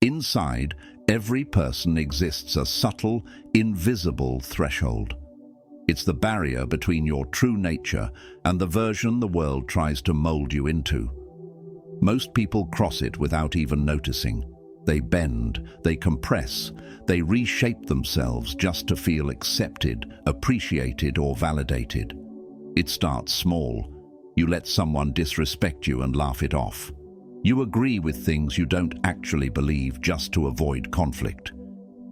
Inside, every person exists a subtle, invisible threshold. It's the barrier between your true nature and the version the world tries to mold you into. Most people cross it without even noticing. They bend, they compress, they reshape themselves just to feel accepted, appreciated, or validated. It starts small. You let someone disrespect you and laugh it off. You agree with things you don't actually believe just to avoid conflict.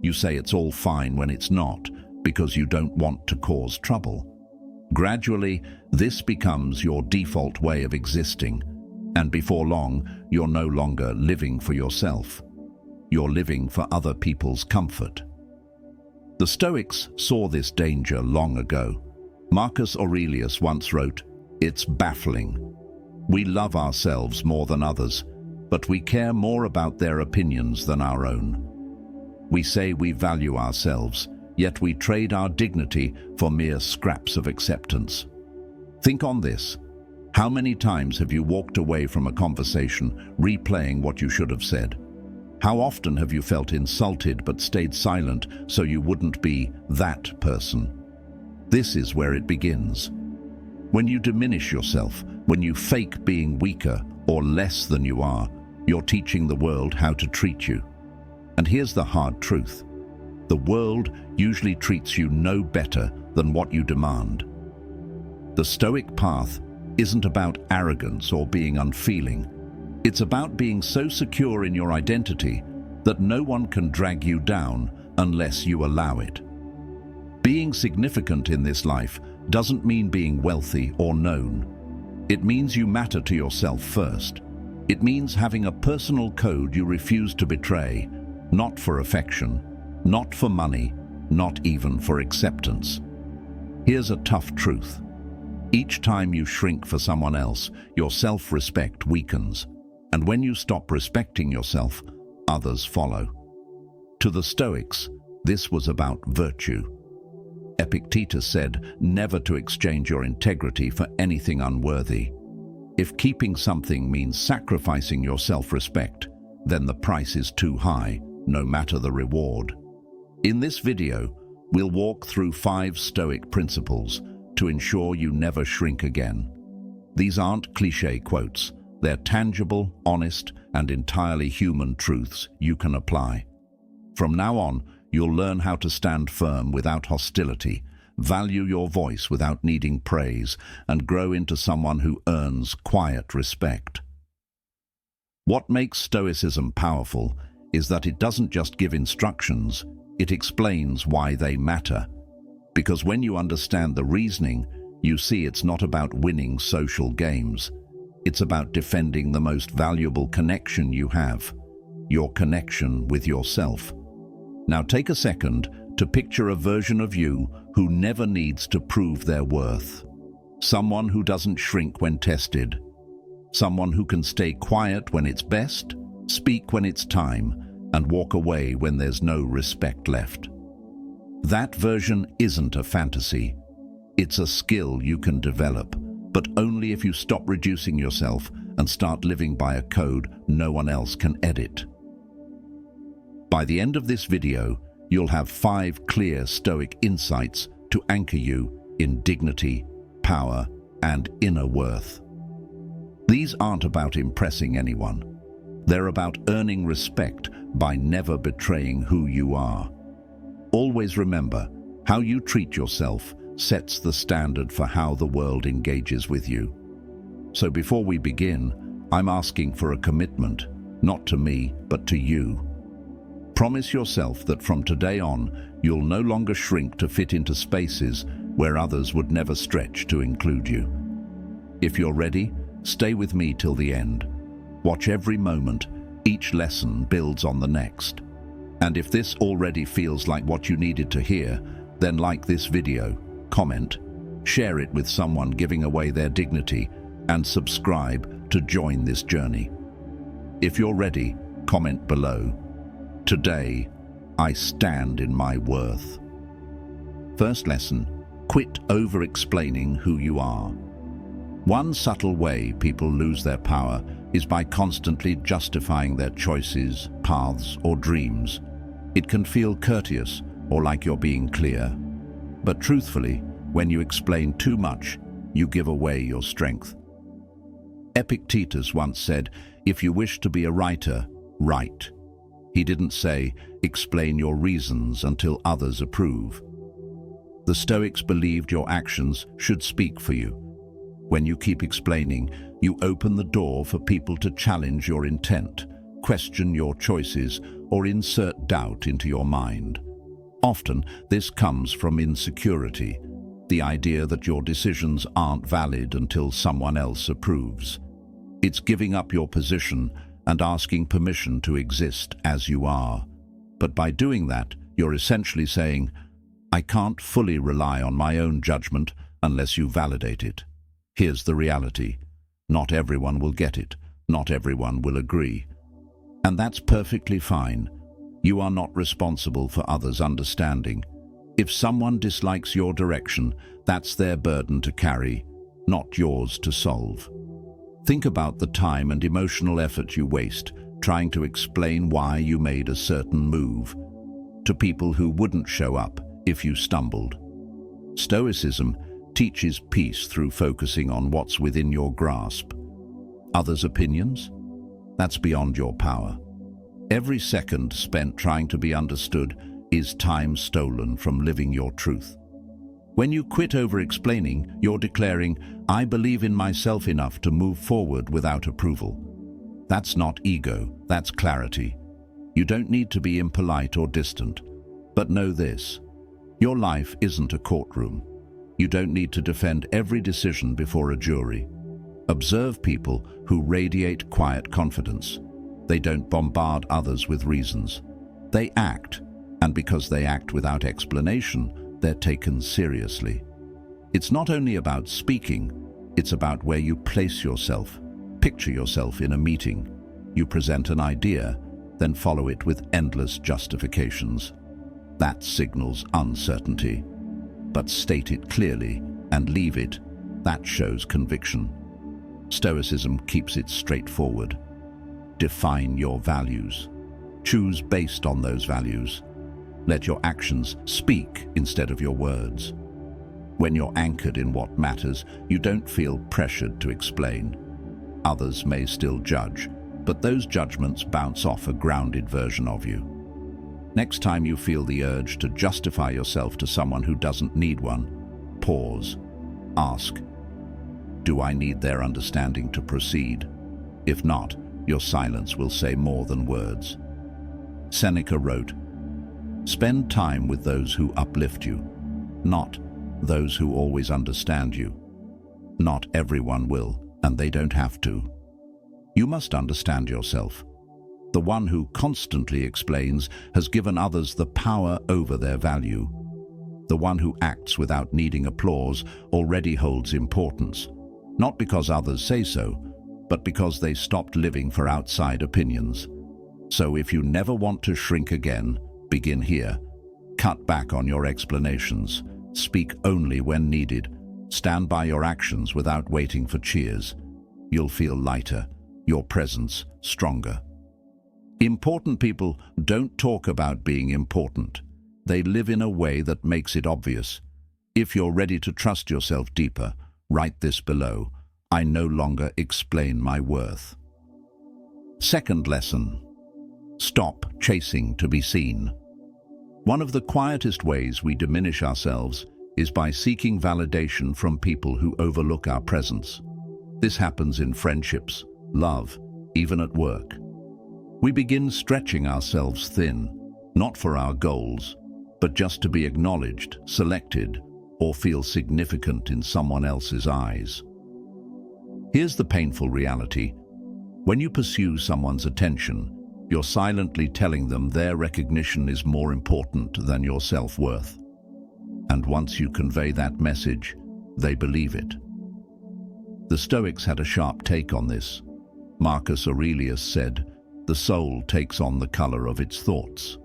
You say it's all fine when it's not, because you don't want to cause trouble. Gradually, this becomes your default way of existing, and before long, you're no longer living for yourself. You're living for other people's comfort. The Stoics saw this danger long ago. Marcus Aurelius once wrote, "It's baffling. We love ourselves more than others, but we care more about their opinions than our own. We say we value ourselves, yet we trade our dignity for mere scraps of acceptance." Think on this. How many times have you walked away from a conversation, replaying what you should have said? How often have you felt insulted but stayed silent so you wouldn't be that person? This is where it begins. When you diminish yourself, when you fake being weaker or less than you are, you're teaching the world how to treat you. And here's the hard truth. The world usually treats you no better than what you demand. The Stoic path isn't about arrogance or being unfeeling. It's about being so secure in your identity that no one can drag you down unless you allow it. Being significant in this life doesn't mean being wealthy or known. It means you matter to yourself first. It means having a personal code you refuse to betray, not for affection, not for money, not even for acceptance. Here's a tough truth. Each time you shrink for someone else, your self-respect weakens. And when you stop respecting yourself, others follow. To the Stoics, this was about virtue. Epictetus said never to exchange your integrity for anything unworthy. If keeping something means sacrificing your self-respect, then the price is too high, no matter the reward. In this video, we'll walk through 5 Stoic principles to ensure you never shrink again. These aren't cliché quotes. They're tangible, honest, and entirely human truths you can apply. From now on, you'll learn how to stand firm without hostility, value your voice without needing praise, and grow into someone who earns quiet respect. What makes Stoicism powerful is that it doesn't just give instructions, it explains why they matter. Because when you understand the reasoning, you see it's not about winning social games. It's about defending the most valuable connection you have, your connection with yourself. Now take a second to picture a version of you who never needs to prove their worth. Someone who doesn't shrink when tested. Someone who can stay quiet when it's best, speak when it's time, and walk away when there's no respect left. That version isn't a fantasy. It's a skill you can develop, but only if you stop reducing yourself and start living by a code no one else can edit. By the end of this video, you'll have 5 clear Stoic insights to anchor you in dignity, power, and inner worth. These aren't about impressing anyone. They're about earning respect by never betraying who you are. Always remember, how you treat yourself sets the standard for how the world engages with you. So before we begin, I'm asking for a commitment, not to me, but to you. Promise yourself that from today on, you'll no longer shrink to fit into spaces where others would never stretch to include you. If you're ready, stay with me till the end. Watch every moment. Each lesson builds on the next. And if this already feels like what you needed to hear, then like this video, comment, share it with someone giving away their dignity, and subscribe to join this journey. If you're ready, comment below. Today, I stand in my worth. First lesson, quit over-explaining who you are. One subtle way people lose their power is by constantly justifying their choices, paths, or dreams. It can feel courteous or like you're being clear. But truthfully, when you explain too much, you give away your strength. Epictetus once said, "If you wish to be a writer, write." He didn't say, "Explain your reasons until others approve." The Stoics believed your actions should speak for you. When you keep explaining, you open the door for people to challenge your intent, question your choices, or insert doubt into your mind. Often, this comes from insecurity, the idea that your decisions aren't valid until someone else approves. It's giving up your position and asking permission to exist as you are. But by doing that, you're essentially saying, "I can't fully rely on my own judgment unless you validate it." Here's the reality. Not everyone will get it. Not everyone will agree. And that's perfectly fine. You are not responsible for others' understanding. If someone dislikes your direction, that's their burden to carry, not yours to solve. Think about the time and emotional effort you waste trying to explain why you made a certain move to people who wouldn't show up if you stumbled. Stoicism teaches peace through focusing on what's within your grasp. Others' opinions? That's beyond your power. Every second spent trying to be understood is time stolen from living your truth. When you quit over-explaining, you're declaring, "I believe in myself enough to move forward without approval." That's not ego, that's clarity. You don't need to be impolite or distant. But know this, your life isn't a courtroom. You don't need to defend every decision before a jury. Observe people who radiate quiet confidence. They don't bombard others with reasons. They act, and because they act without explanation, they're taken seriously. It's not only about speaking, it's about where you place yourself. Picture yourself in a meeting. You present an idea, then follow it with endless justifications. That signals uncertainty. But state it clearly and leave it, that shows conviction. Stoicism keeps it straightforward. Define your values. Choose based on those values. Let your actions speak instead of your words. When you're anchored in what matters, you don't feel pressured to explain. Others may still judge, but those judgments bounce off a grounded version of you. Next time you feel the urge to justify yourself to someone who doesn't need one, pause. Ask, do I need their understanding to proceed? If not, your silence will say more than words. Seneca wrote, "Spend time with those who uplift you, not those who always understand you." Not everyone will, and they don't have to. You must understand yourself. The one who constantly explains has given others the power over their value. The one who acts without needing applause already holds importance, not because others say so, but because they stopped living for outside opinions. So if you never want to shrink again, begin here. Cut back on your explanations. Speak only when needed. Stand by your actions without waiting for cheers. You'll feel lighter, your presence stronger. Important people don't talk about being important. They live in a way that makes it obvious. If you're ready to trust yourself deeper, write this below. I no longer explain my worth. Second lesson. Stop chasing to be seen. One of the quietest ways we diminish ourselves is by seeking validation from people who overlook our presence. This happens in friendships, love, even at work. We begin stretching ourselves thin, not for our goals, but just to be acknowledged, selected, or feel significant in someone else's eyes. Here's the painful reality. When you pursue someone's attention, you're silently telling them their recognition is more important than your self-worth. And once you convey that message, they believe it. The Stoics had a sharp take on this. Marcus Aurelius said, "The soul takes on the color of its thoughts."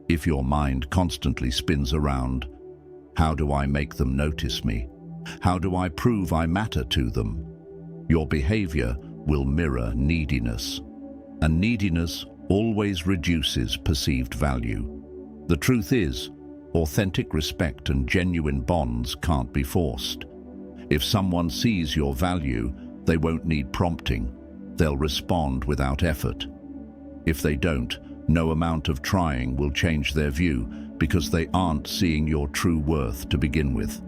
If your mind constantly spins around, how do I make them notice me? How do I prove I matter to them? Your behavior will mirror neediness, and neediness always reduces perceived value. The truth is, authentic respect and genuine bonds can't be forced. If someone sees your value, they won't need prompting. They'll respond without effort. If they don't, no amount of trying will change their view because they aren't seeing your true worth to begin with.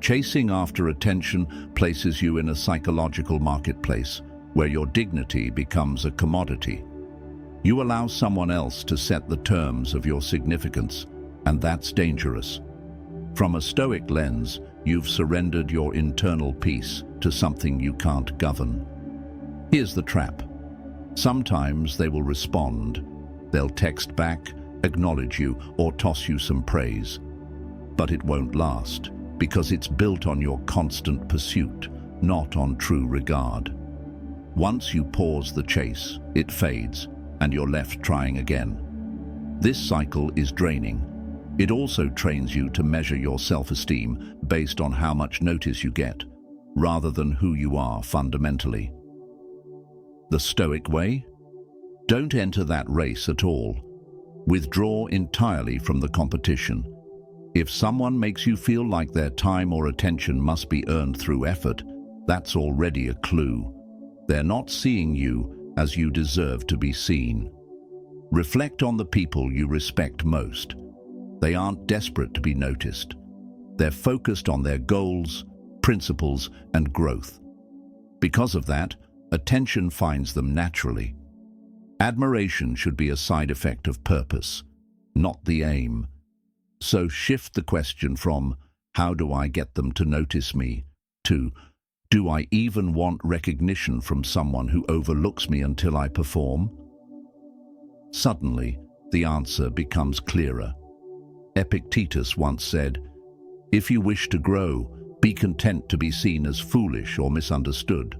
Chasing after attention places you in a psychological marketplace where your dignity becomes a commodity. You allow someone else to set the terms of your significance, and that's dangerous. From a Stoic lens, you've surrendered your internal peace to something you can't govern. Here's the trap. Sometimes they will respond. They'll text back, acknowledge you, or toss you some praise. But it won't last, because it's built on your constant pursuit, not on true regard. Once you pause the chase, it fades, and you're left trying again. This cycle is draining. It also trains you to measure your self-esteem based on how much notice you get, rather than who you are fundamentally. The Stoic way? Don't enter that race at all. Withdraw entirely from the competition. If someone makes you feel like their time or attention must be earned through effort, that's already a clue. They're not seeing you as you deserve to be seen. Reflect on the people you respect most. They aren't desperate to be noticed. They're focused on their goals, principles, and growth. Because of that, attention finds them naturally. Admiration should be a side effect of purpose, not the aim. So shift the question from, how do I get them to notice me, to, do I even want recognition from someone who overlooks me until I perform? Suddenly, the answer becomes clearer. Epictetus once said, "If you wish to grow, be content to be seen as foolish or misunderstood."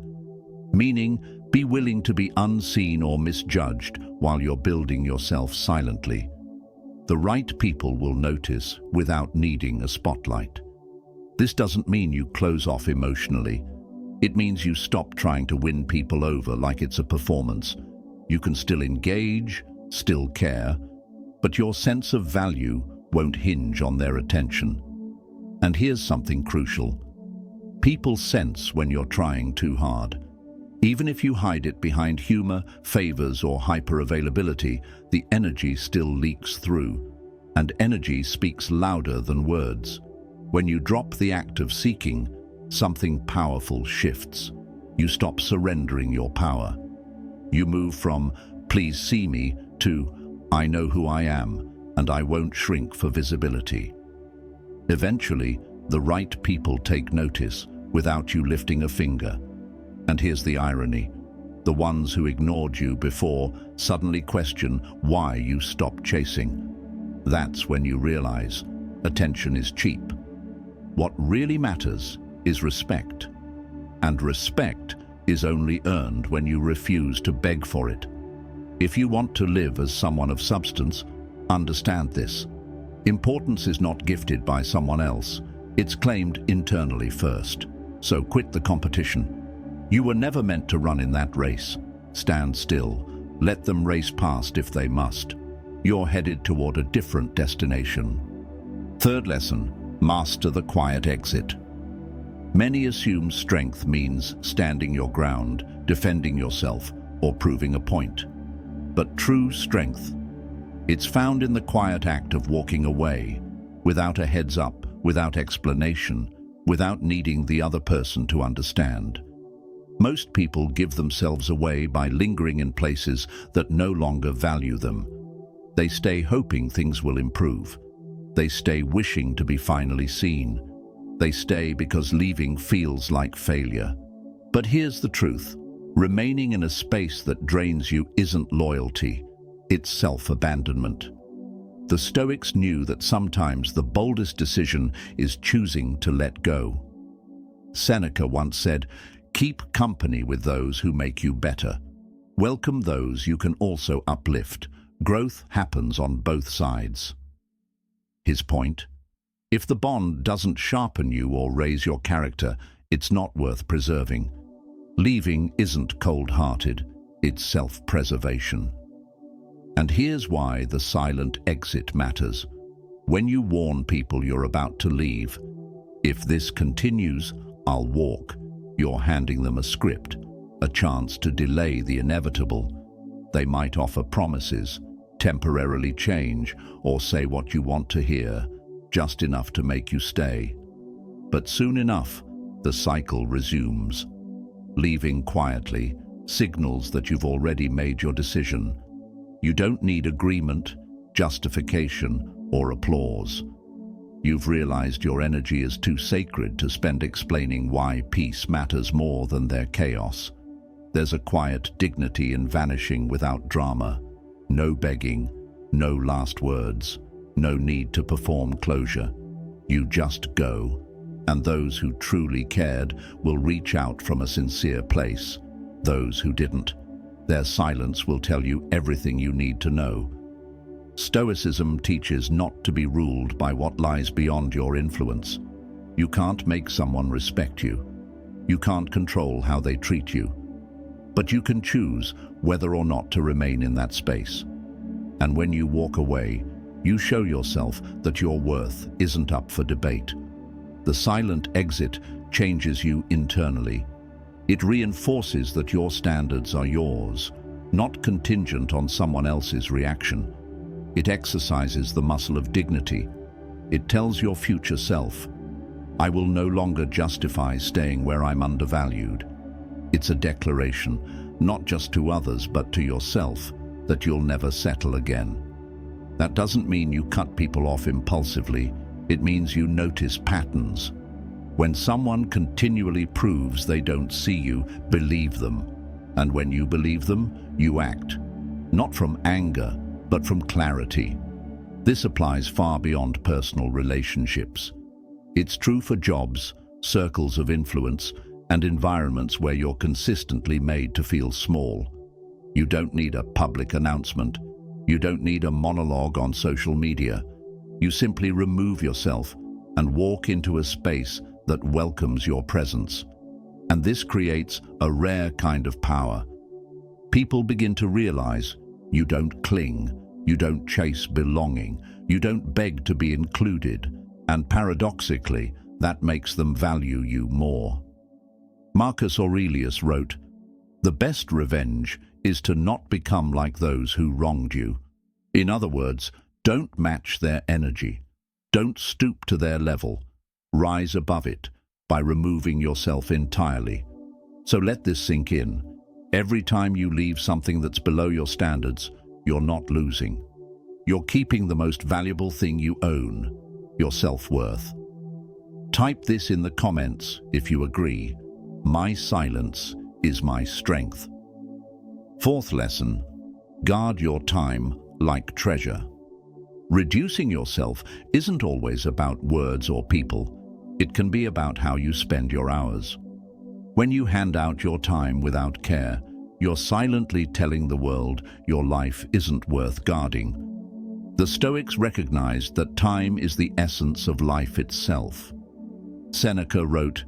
Meaning, be willing to be unseen or misjudged while you're building yourself silently. The right people will notice without needing a spotlight. This doesn't mean you close off emotionally. It means you stop trying to win people over like it's a performance. You can still engage, still care, but your sense of value won't hinge on their attention. And here's something crucial. People sense when you're trying too hard. Even if you hide it behind humor, favors, or hyper-availability, the energy still leaks through. And energy speaks louder than words. When you drop the act of seeking, something powerful shifts. You stop surrendering your power. You move from, "Please see me," to, "I know who I am, and I won't shrink for visibility." Eventually, the right people take notice without you lifting a finger. And here's the irony. The ones who ignored you before suddenly question why you stopped chasing. That's when you realize attention is cheap. What really matters is respect. And respect is only earned when you refuse to beg for it. If you want to live as someone of substance, understand this. Importance is not gifted by someone else. It's claimed internally first. So quit the competition. You were never meant to run in that race. Stand still. Let them race past if they must. You're headed toward a different destination. Third lesson, master the quiet exit. Many assume strength means standing your ground, defending yourself, or proving a point. But true strength, it's found in the quiet act of walking away, without a heads up, without explanation, without needing the other person to understand. Most people give themselves away by lingering in places that no longer value them. They stay hoping things will improve. They stay wishing to be finally seen. They stay because leaving feels like failure. But here's the truth. Remaining in a space that drains you isn't loyalty. It's self-abandonment. The Stoics knew that sometimes the boldest decision is choosing to let go. Seneca once said, "Keep company with those who make you better. Welcome those you can also uplift. Growth happens on both sides." His point? If the bond doesn't sharpen you or raise your character, it's not worth preserving. Leaving isn't cold-hearted, it's self-preservation. And here's why the silent exit matters. When you warn people you're about to leave, "If this continues, I'll walk," you're handing them a script, a chance to delay the inevitable. They might offer promises, temporarily change, or say what you want to hear, just enough to make you stay. But soon enough, the cycle resumes. Leaving quietly signals that you've already made your decision. You don't need agreement, justification, or applause. You've realized your energy is too sacred to spend explaining why peace matters more than their chaos. There's a quiet dignity in vanishing without drama. No begging, no last words, no need to perform closure. You just go, and those who truly cared will reach out from a sincere place. Those who didn't, their silence will tell you everything you need to know. Stoicism teaches not to be ruled by what lies beyond your influence. You can't make someone respect you. You can't control how they treat you. But you can choose whether or not to remain in that space. And when you walk away, you show yourself that your worth isn't up for debate. The silent exit changes you internally. It reinforces that your standards are yours, not contingent on someone else's reaction. It exercises the muscle of dignity. It tells your future self, "I will no longer justify staying where I'm undervalued." It's a declaration, not just to others but to yourself, that you'll never settle again. That doesn't mean you cut people off impulsively. It means you notice patterns. When someone continually proves they don't see you, believe them. And when you believe them, you act. Not from anger, but from clarity. This applies far beyond personal relationships. It's true for jobs, circles of influence, and environments where you're consistently made to feel small. You don't need a public announcement. You don't need a monologue on social media. You simply remove yourself and walk into a space that welcomes your presence. And this creates a rare kind of power. People begin to realize you don't cling, you don't chase belonging, you don't beg to be included, and paradoxically, that makes them value you more. Marcus Aurelius wrote, "The best revenge is to not become like those who wronged you." In other words, don't match their energy. Don't stoop to their level. Rise above it by removing yourself entirely. So let this sink in. Every time you leave something that's below your standards, you're not losing. You're keeping the most valuable thing you own, your self-worth. Type this in the comments if you agree. My silence is my strength. Fourth lesson, guard your time like treasure. Reducing yourself isn't always about words or people. It can be about how you spend your hours. When you hand out your time without care, you're silently telling the world your life isn't worth guarding. The Stoics recognized that time is the essence of life itself. Seneca wrote,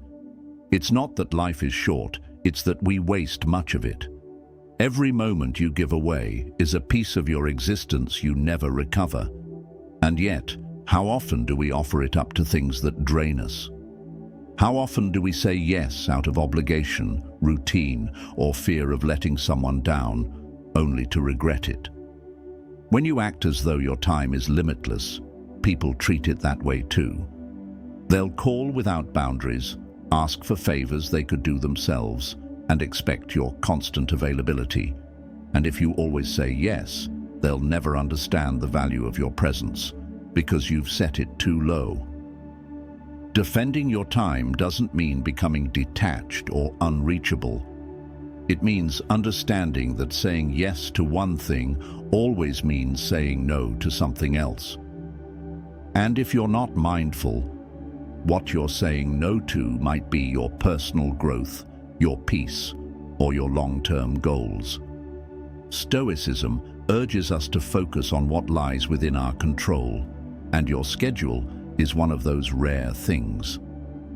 "It's not that life is short, it's that we waste much of it." Every moment you give away is a piece of your existence you never recover. And yet, how often do we offer it up to things that drain us? How often do we say yes out of obligation, routine, or fear of letting someone down, only to regret it? When you act as though your time is limitless, people treat it that way too. They'll call without boundaries, ask for favors they could do themselves, and expect your constant availability. And if you always say yes, they'll never understand the value of your presence, because you've set it too low. Defending your time doesn't mean becoming detached or unreachable. It means understanding that saying yes to one thing always means saying no to something else. And if you're not mindful, what you're saying no to might be your personal growth, your peace, or your long-term goals. Stoicism urges us to focus on what lies within our control, and your schedule is one of those rare things.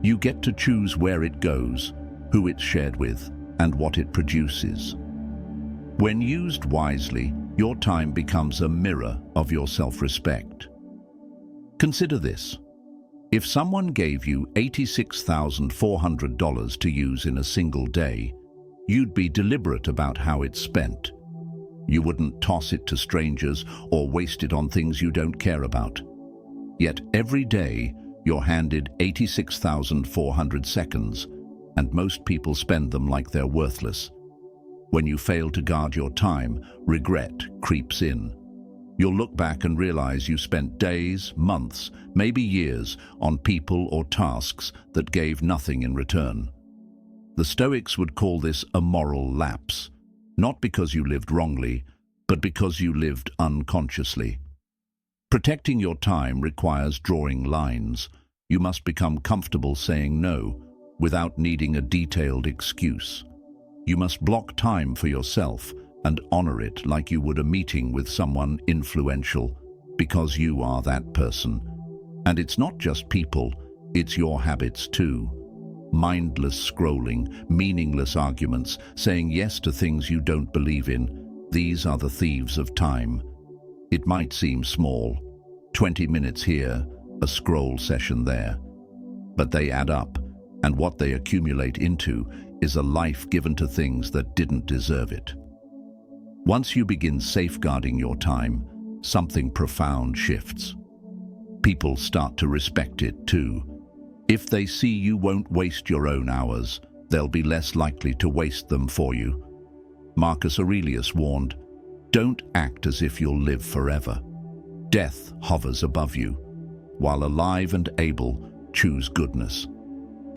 You get to choose where it goes, who it's shared with, and what it produces. When used wisely, your time becomes a mirror of your self-respect. Consider this. If someone gave you $86,400 to use in a single day, you'd be deliberate about how it's spent. You wouldn't toss it to strangers or waste it on things you don't care about. Yet every day, you're handed 86,400 seconds, and most people spend them like they're worthless. When you fail to guard your time, regret creeps in. You'll look back and realize you spent days, months, maybe years on people or tasks that gave nothing in return. The Stoics would call this a moral lapse, not because you lived wrongly, but because you lived unconsciously. Protecting your time requires drawing lines. You must become comfortable saying no without needing a detailed excuse. You must block time for yourself and honor it like you would a meeting with someone influential, because you are that person. And it's not just people, it's your habits too. Mindless scrolling, meaningless arguments, saying yes to things you don't believe in. These are the thieves of time. It might seem small, 20 minutes here, a scroll session there, but they add up, and what they accumulate into is a life given to things that didn't deserve it. Once you begin safeguarding your time, something profound shifts. People start to respect it too. If they see you won't waste your own hours, they'll be less likely to waste them for you. Marcus Aurelius warned, "Don't act as if you'll live forever. Death hovers above you. While alive and able, choose goodness."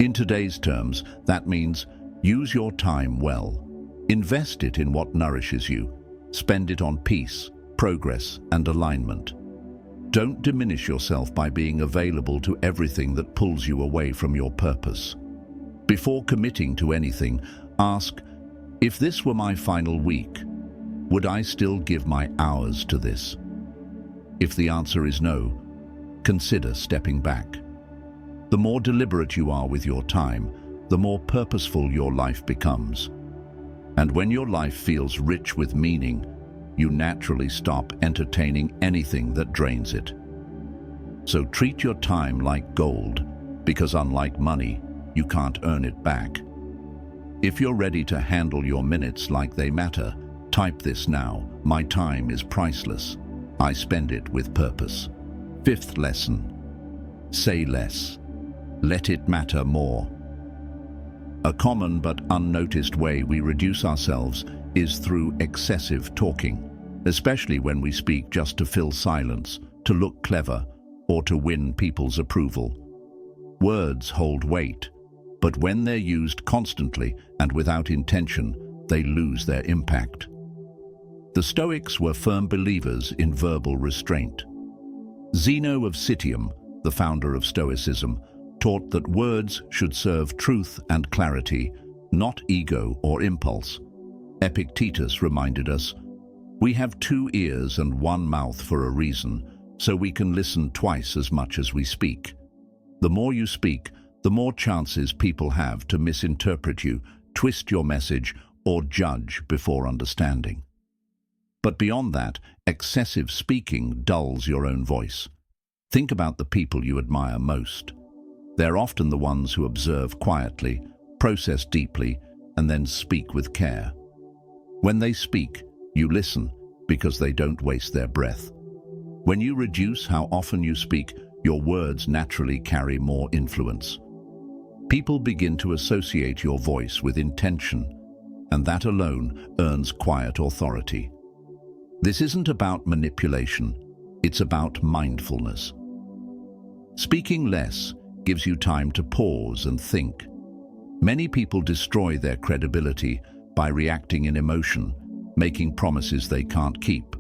In today's terms, that means use your time well. Invest it in what nourishes you. Spend it on peace, progress, and alignment. Don't diminish yourself by being available to everything that pulls you away from your purpose. Before committing to anything, ask, if this were my final week, would I still give my hours to this? If the answer is no, consider stepping back. The more deliberate you are with your time, the more purposeful your life becomes. And when your life feels rich with meaning, you naturally stop entertaining anything that drains it. So treat your time like gold, because unlike money, you can't earn it back. If you're ready to handle your minutes like they matter, type this now: my time is priceless. I spend it with purpose. Fifth lesson: say less. Let it matter more. A common but unnoticed way we reduce ourselves is through excessive talking, especially when we speak just to fill silence, to look clever, or to win people's approval. Words hold weight, but when they're used constantly and without intention, they lose their impact. The Stoics were firm believers in verbal restraint. Zeno of Citium, the founder of Stoicism, taught that words should serve truth and clarity, not ego or impulse. Epictetus reminded us, "We have 2 ears and 1 mouth for a reason, so we can listen twice as much as we speak." The more you speak, the more chances people have to misinterpret you, twist your message, or judge before understanding. But beyond that, excessive speaking dulls your own voice. Think about the people you admire most. They're often the ones who observe quietly, process deeply, and then speak with care. When they speak, you listen because they don't waste their breath. When you reduce how often you speak, your words naturally carry more influence. People begin to associate your voice with intention, and that alone earns quiet authority. This isn't about manipulation, it's about mindfulness. Speaking less gives you time to pause and think. Many people destroy their credibility by reacting in emotion, making promises they can't keep,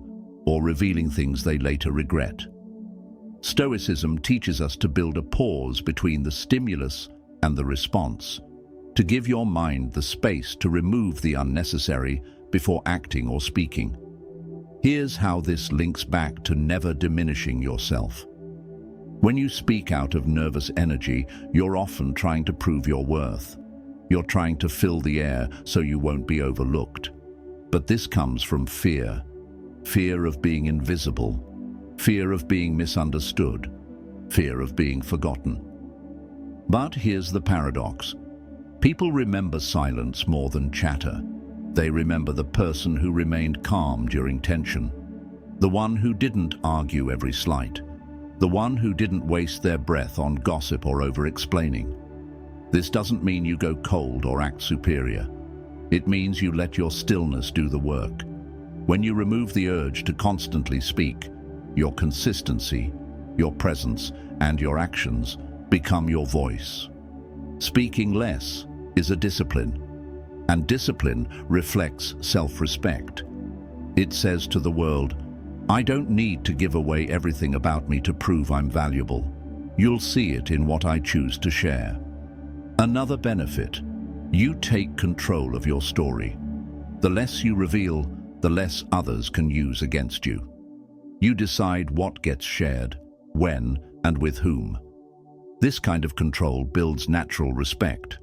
or revealing things they later regret. Stoicism teaches us to build a pause between the stimulus and the response, to give your mind the space to remove the unnecessary before acting or speaking. Here's how this links back to never diminishing yourself. When you speak out of nervous energy, you're often trying to prove your worth. You're trying to fill the air so you won't be overlooked. But this comes from fear. Fear of being invisible. Fear of being misunderstood. Fear of being forgotten. But here's the paradox. People remember silence more than chatter. They remember the person who remained calm during tension. The one who didn't argue every slight. The one who didn't waste their breath on gossip or over-explaining. This doesn't mean you go cold or act superior. It means you let your stillness do the work. When you remove the urge to constantly speak, your consistency, your presence, and your actions become your voice. Speaking less is a discipline, and discipline reflects self-respect. It says to the world, I don't need to give away everything about me to prove I'm valuable. You'll see it in what I choose to share. Another benefit, you take control of your story. The less you reveal, the less others can use against you. You decide what gets shared, when, and with whom. This kind of control builds natural respect.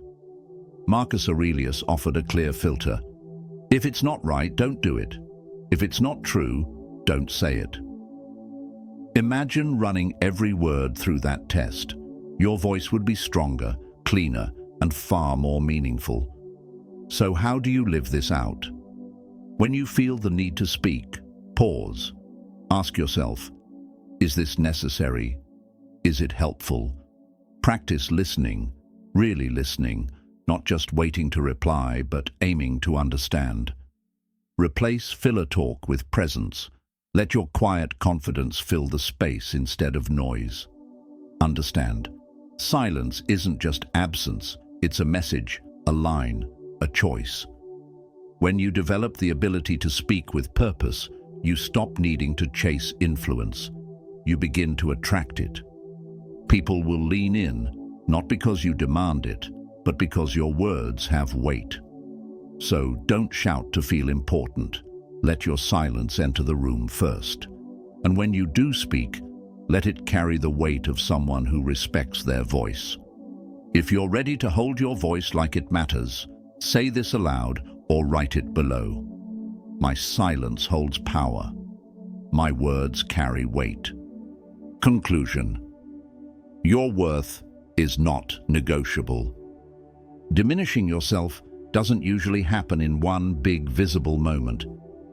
Marcus Aurelius offered a clear filter. If it's not right, don't do it. If it's not true, don't say it. Imagine running every word through that test. Your voice would be stronger, cleaner, and far more meaningful. So how do you live this out? When you feel the need to speak, pause. Ask yourself, is this necessary? Is it helpful? Practice listening, really listening, not just waiting to reply, but aiming to understand. Replace filler talk with presence. Let your quiet confidence fill the space instead of noise. Understand, silence isn't just absence, it's a message, a line, a choice. When you develop the ability to speak with purpose, you stop needing to chase influence. You begin to attract it. People will lean in, not because you demand it, but because your words have weight. So don't shout to feel important. Let your silence enter the room first. And when you do speak, let it carry the weight of someone who respects their voice. If you're ready to hold your voice like it matters, say this aloud or write it below. My silence holds power. My words carry weight. Conclusion. Your worth is not negotiable. Diminishing yourself doesn't usually happen in one big visible moment.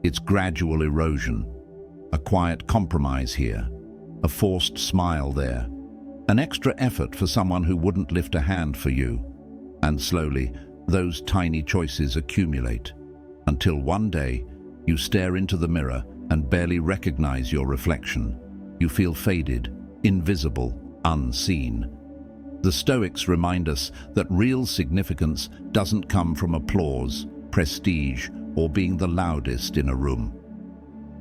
It's gradual erosion, a quiet compromise here, a forced smile there, an extra effort for someone who wouldn't lift a hand for you. And slowly, those tiny choices accumulate, until one day, you stare into the mirror and barely recognize your reflection. You feel faded, invisible, unseen. The Stoics remind us that real significance doesn't come from applause, prestige, or being the loudest in a room.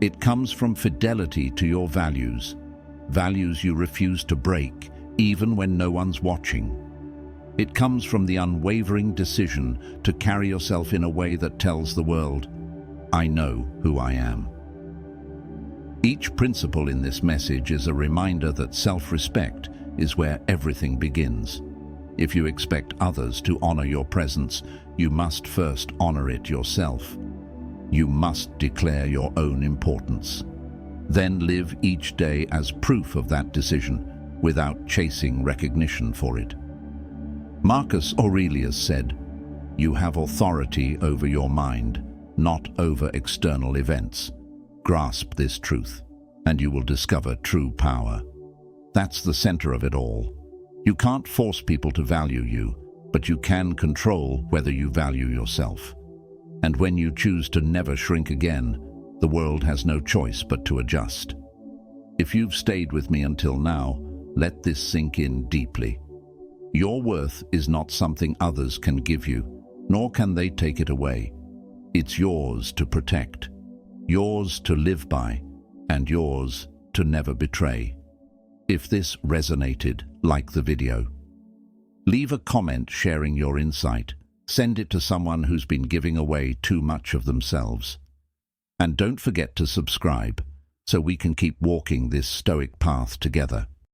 It comes from fidelity to your values, values you refuse to break, even when no one's watching. It comes from the unwavering decision to carry yourself in a way that tells the world, I know who I am. Each principle in this message is a reminder that self-respect is where everything begins. If you expect others to honor your presence, you must first honor it yourself. You must declare your own importance. Then live each day as proof of that decision, without chasing recognition for it. Marcus Aurelius said, "You have authority over your mind, not over external events. Grasp this truth, and you will discover true power." That's the center of it all. You can't force people to value you, but you can control whether you value yourself. And when you choose to never shrink again, the world has no choice but to adjust. If you've stayed with me until now, let this sink in deeply. Your worth is not something others can give you, nor can they take it away. It's yours to protect, yours to live by, and yours to never betray. If this resonated, like the video. Leave a comment sharing your insight. Send it to someone who's been giving away too much of themselves. And don't forget to subscribe, so we can keep walking this Stoic path together.